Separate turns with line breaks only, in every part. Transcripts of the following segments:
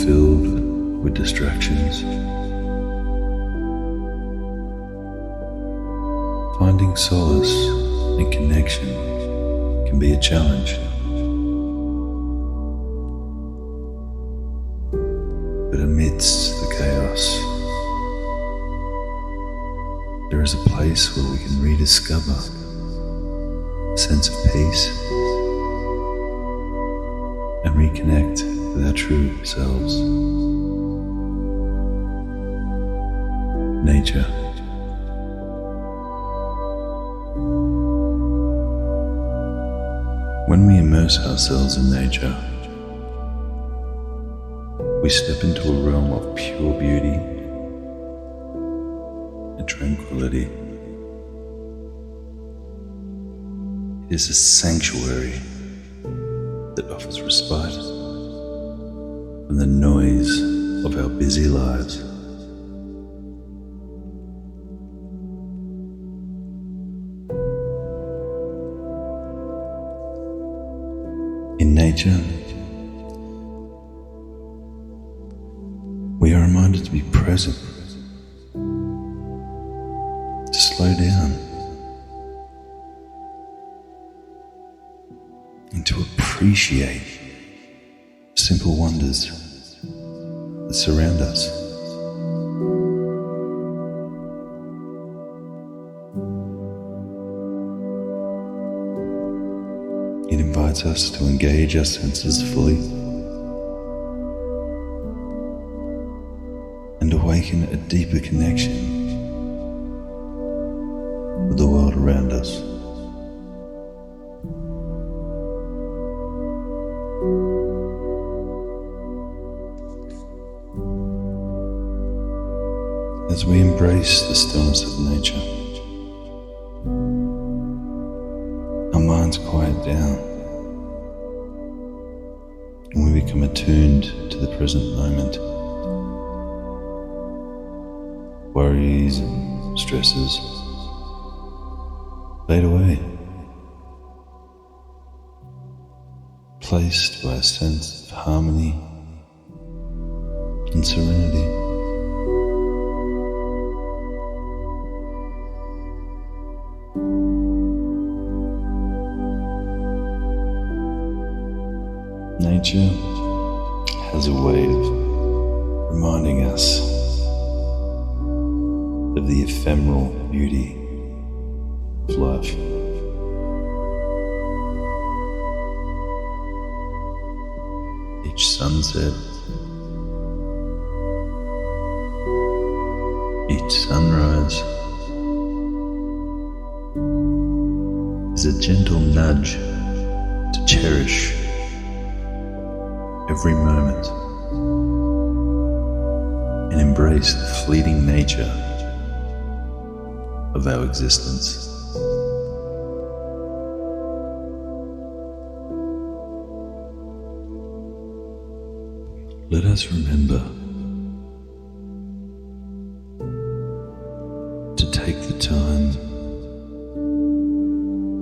filled with distractions. Finding solace and connection can be a challenge. But amidst the chaos, there is a place where we can rediscover a sense of peace and reconnect with our true selves. Nature. When we immerse ourselves in nature, we step into a realm of pure beauty and tranquility. It is a sanctuary that offers respite from the noise of our busy lives. In nature, we are reminded to be present, to slow down, and to appreciate simple wonders that surround us. It invites us to engage our senses fully and awaken a deeper connection with the world around us. As we embrace the stillness of nature, our minds quiet down and we become attuned to the present moment. Worries and stresses fade away, placed by a sense of harmony and serenity. Nature has a way of reminding us of the ephemeral beauty of life. Each sunset, each sunrise is a gentle nudge to cherish every moment and embrace the fleeting nature of our existence. Let us remember to take the time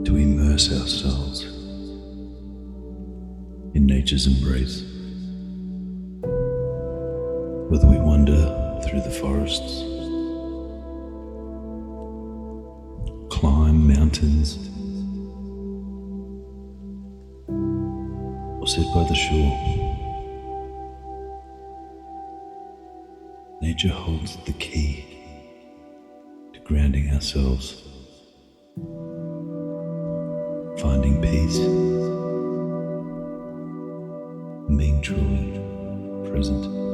to immerse ourselves in nature's embrace. Whether we wander through the forests, climb mountains, or sit by the shore, nature holds the key to grounding ourselves, finding peace, and being truly present.